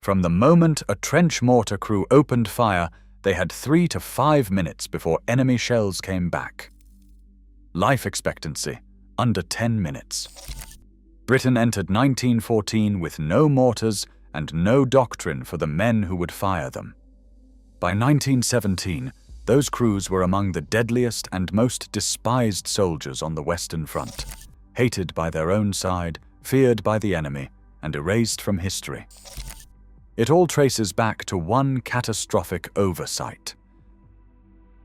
From the moment a trench mortar crew opened fire, they had 3 to 5 minutes before enemy shells came back. Life expectancy, under 10 minutes. Britain entered 1914 with no mortars and no doctrine for the men who would fire them. By 1917, those crews were among the deadliest and most despised soldiers on the Western Front, hated by their own side, feared by the enemy, and erased from history. It all traces back to one catastrophic oversight.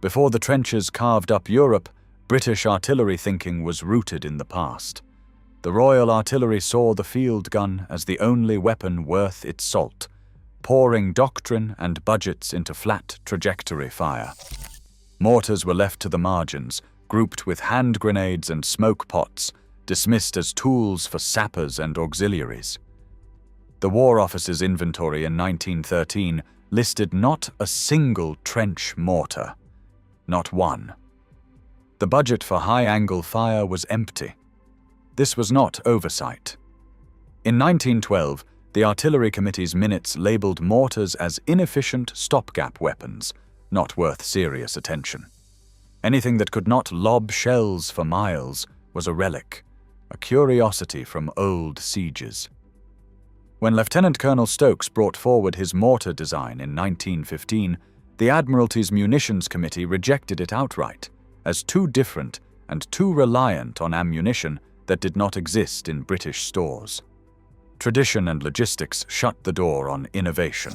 Before the trenches carved up Europe, British artillery thinking was rooted in the past. The Royal Artillery saw the field gun as the only weapon worth its salt, pouring doctrine and budgets into flat trajectory fire. Mortars were left to the margins, grouped with hand grenades and smoke pots, dismissed as tools for sappers and auxiliaries. The War Office's inventory in 1913 listed not a single trench mortar. Not one. The budget for high-angle fire was empty. This was not oversight. In 1912, the Artillery Committee's minutes labeled mortars as inefficient stopgap weapons, not worth serious attention. Anything that could not lob shells for miles was a relic, a curiosity from old sieges. When Lieutenant Colonel Stokes brought forward his mortar design in 1915, the Admiralty's Munitions Committee rejected it outright, as too different and too reliant on ammunition that did not exist in British stores. Tradition and logistics shut the door on innovation.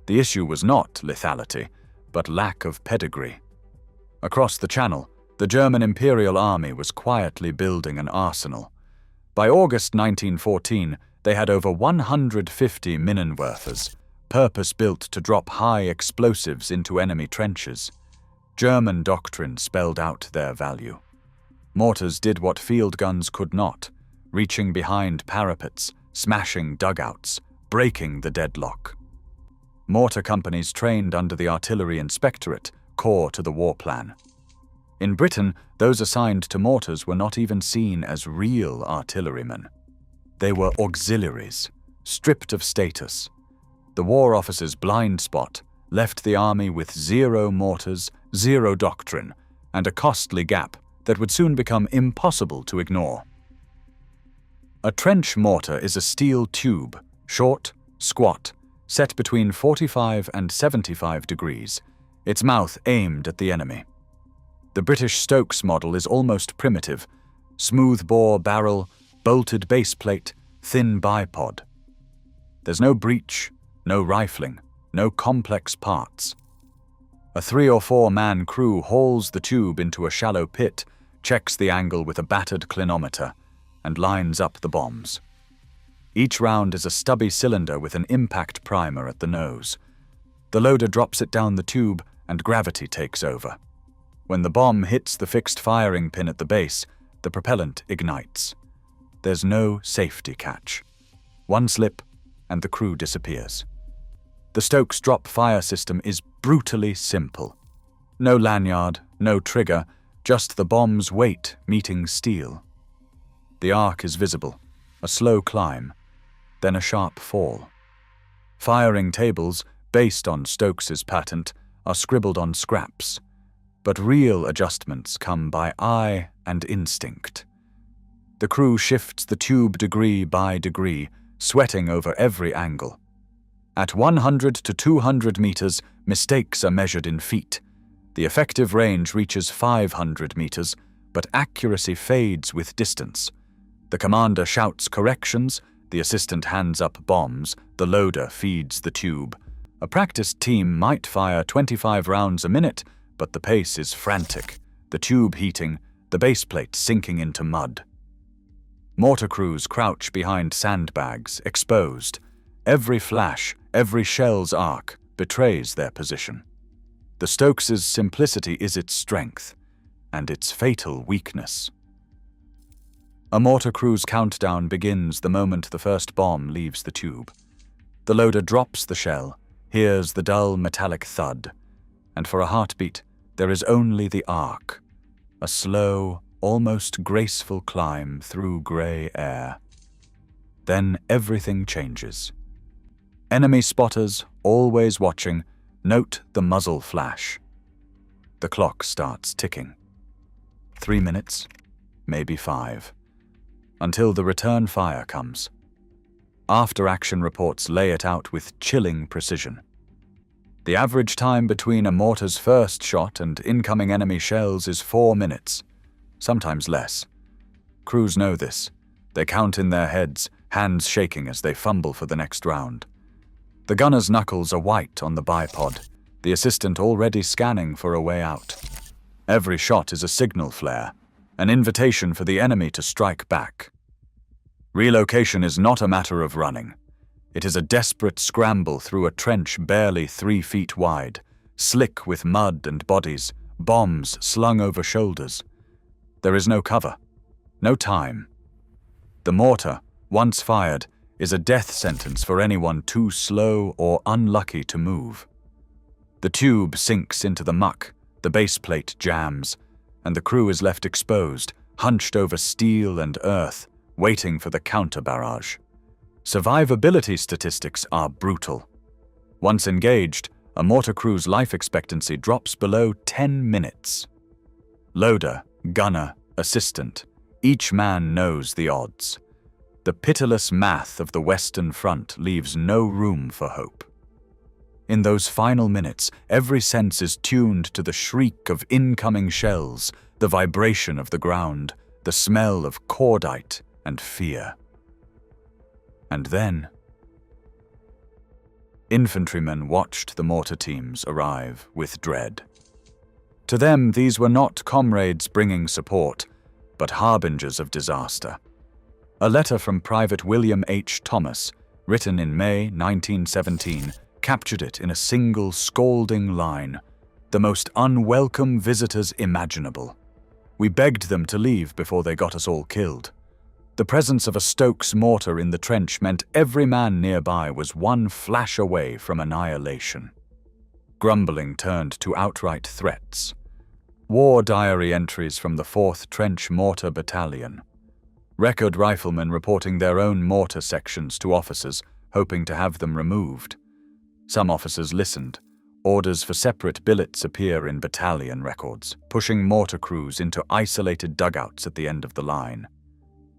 The issue was not lethality, but lack of pedigree. Across the Channel, the German Imperial Army was quietly building an arsenal. By August 1914, they had over 150 Minenwerfers, purpose-built to drop high explosives into enemy trenches. German doctrine spelled out their value. Mortars did what field guns could not, reaching behind parapets, smashing dugouts, breaking the deadlock. Mortar companies trained under the Artillery Inspectorate, core to the war plan. In Britain, those assigned to mortars were not even seen as real artillerymen. They were auxiliaries, stripped of status. The War Office's blind spot left the army with 0 mortars, 0 doctrine, and a costly gap that would soon become impossible to ignore. A trench mortar is a steel tube, short, squat, set between 45 and 75 degrees, its mouth aimed at the enemy. The British Stokes model is almost primitive: smooth-bore barrel, bolted base plate, thin bipod. There's no breech, no rifling, no complex parts. A 3 or 4 man crew hauls the tube into a shallow pit, checks the angle with a battered clinometer, and lines up the bombs. Each round is a stubby cylinder with an impact primer at the nose. The loader drops it down the tube, and gravity takes over. When the bomb hits the fixed firing pin at the base, the propellant ignites. There's no safety catch. One slip, and the crew disappears. The Stokes drop fire system is brutally simple. No lanyard, no trigger, just the bomb's weight meeting steel. The arc is visible, a slow climb, then a sharp fall. Firing tables, based on Stokes's patent, are scribbled on scraps, but real adjustments come by eye and instinct. The crew shifts the tube degree by degree, sweating over every angle. At 100 to 200 meters, mistakes are measured in feet. The effective range reaches 500 meters, but accuracy fades with distance. The commander shouts corrections, the assistant hands up bombs, the loader feeds the tube. A practiced team might fire 25 rounds a minute, but the pace is frantic, the tube heating, the baseplate sinking into mud. Mortar crews crouch behind sandbags, exposed. Every flash, every shell's arc betrays their position. The Stokes' simplicity is its strength, and its fatal weakness. A mortar crew's countdown begins the moment the first bomb leaves the tube. The loader drops the shell, hears the dull metallic thud, and for a heartbeat, there is only the arc, a slow, almost graceful climb through grey air. Then everything changes. Enemy spotters, always watching, note the muzzle flash. The clock starts ticking. 3 minutes, maybe 5, until the return fire comes. After-action reports lay it out with chilling precision. The average time between a mortar's first shot and incoming enemy shells is 4 minutes, sometimes less. Crews know this. They count in their heads, hands shaking as they fumble for the next round. The gunner's knuckles are white on the bipod, the assistant already scanning for a way out. Every shot is a signal flare, an invitation for the enemy to strike back. Relocation is not a matter of running. It is a desperate scramble through a trench barely 3 feet wide, slick with mud and bodies, bombs slung over shoulders. There is no cover, no time. The mortar, once fired, is a death sentence for anyone too slow or unlucky to move. The tube sinks into the muck, the base plate jams, and the crew is left exposed, hunched over steel and earth, waiting for the counter-barrage. Survivability statistics are brutal. Once engaged, a mortar crew's life expectancy drops below 10 minutes. Loader, gunner, assistant, each man knows the odds. The pitiless math of the Western Front leaves no room for hope. In those final minutes, every sense is tuned to the shriek of incoming shells, the vibration of the ground, the smell of cordite and fear. And then, infantrymen watched the mortar teams arrive with dread. To them, these were not comrades bringing support, but harbingers of disaster. A letter from Private William H. Thomas, written in May 1917, captured it in a single scalding line: the most unwelcome visitors imaginable. We begged them to leave before they got us all killed. The presence of a Stokes mortar in the trench meant every man nearby was one flash away from annihilation. Grumbling turned to outright threats. War diary entries from the 4th Trench Mortar Battalion. Record riflemen reporting their own mortar sections to officers, hoping to have them removed. Some officers listened. Orders for separate billets appear in battalion records, pushing mortar crews into isolated dugouts at the end of the line.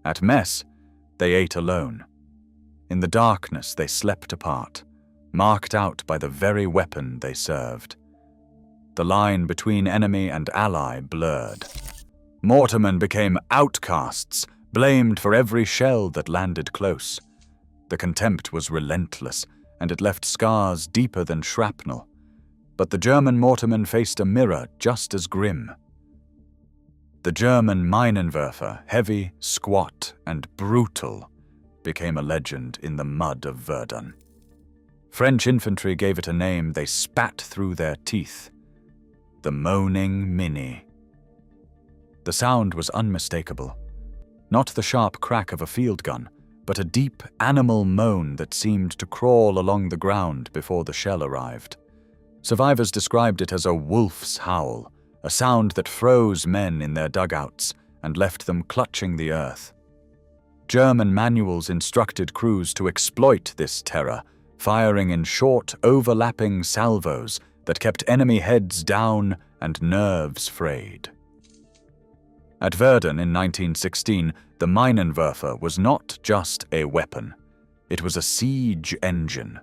At mess, they ate alone. In the darkness, they slept apart, marked out by the very weapon they served. The line between enemy and ally blurred. Mortarmen became outcasts, blamed for every shell that landed close. The contempt was relentless, and it left scars deeper than shrapnel. But the German mortarmen faced a mirror just as grim. The German Minenwerfer, heavy, squat, and brutal, became a legend in the mud of Verdun. French infantry gave it a name they spat through their teeth: the moaning Mini. The sound was unmistakable. Not the sharp crack of a field gun, but a deep animal moan that seemed to crawl along the ground before the shell arrived. Survivors described it as a wolf's howl, a sound that froze men in their dugouts and left them clutching the earth. German manuals instructed crews to exploit this terror, firing in short, overlapping salvos that kept enemy heads down and nerves frayed. At Verdun in 1916, the Minenwerfer was not just a weapon. It was a siege engine.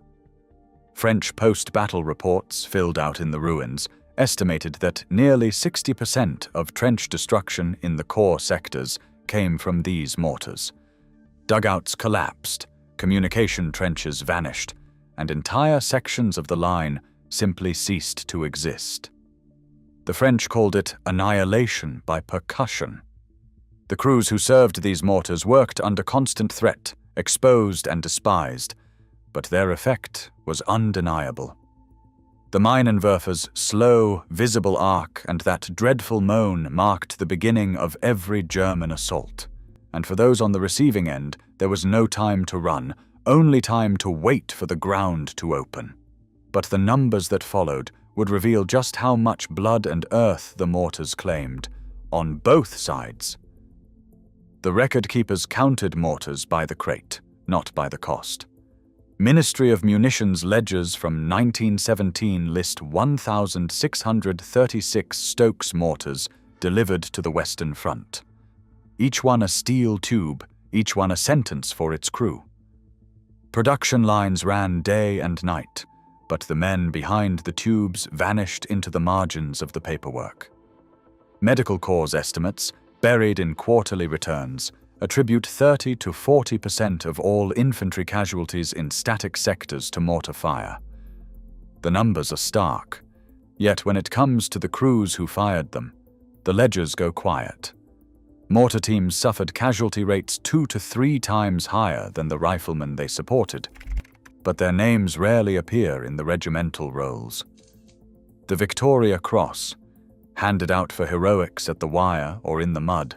French post-battle reports, filled out in the ruins, estimated that nearly 60% of trench destruction in the core sectors came from these mortars. Dugouts collapsed, communication trenches vanished, and entire sections of the line simply ceased to exist. The French called it annihilation by percussion. The crews who served these mortars worked under constant threat, exposed and despised, but their effect was undeniable. The Minenwerfer's slow, visible arc and that dreadful moan marked the beginning of every German assault. And for those on the receiving end, there was no time to run, only time to wait for the ground to open. But the numbers that followed would reveal just how much blood and earth the mortars claimed, on both sides. The record keepers counted mortars by the crate, not by the cost. Ministry of Munitions ledgers from 1917 list 1,636 Stokes mortars delivered to the Western Front. Each one a steel tube, each one a sentence for its crew. Production lines ran day and night, but the men behind the tubes vanished into the margins of the paperwork. Medical Corps estimates, buried in quarterly returns, attribute 30 to 40% of all infantry casualties in static sectors to mortar fire. The numbers are stark, yet when it comes to the crews who fired them, the ledgers go quiet. Mortar teams suffered casualty rates 2 to 3 times higher than the riflemen they supported, but their names rarely appear in the regimental rolls. The Victoria Cross, handed out for heroics at the wire or in the mud,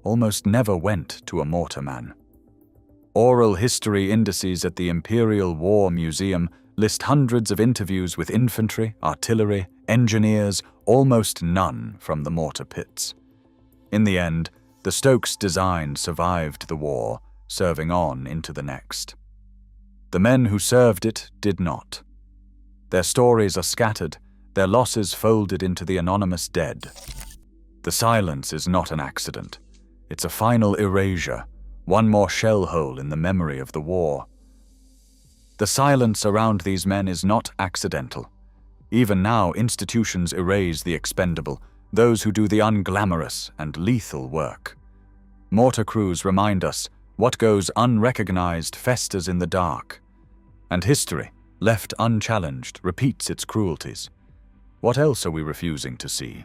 almost never went to a mortarman. Oral history indices at the Imperial War Museum list hundreds of interviews with infantry, artillery, engineers, almost none from the mortar pits. In the end, the Stokes design survived the war, serving on into the next. The men who served it did not. Their stories are scattered, their losses folded into the anonymous dead. The silence is not an accident. It's a final erasure, one more shell hole in the memory of the war. The silence around these men is not accidental. Even now, institutions erase the expendable, those who do the unglamorous and lethal work. Mortar crews remind us what goes unrecognized festers in the dark. And history, left unchallenged, repeats its cruelties. What else are we refusing to see?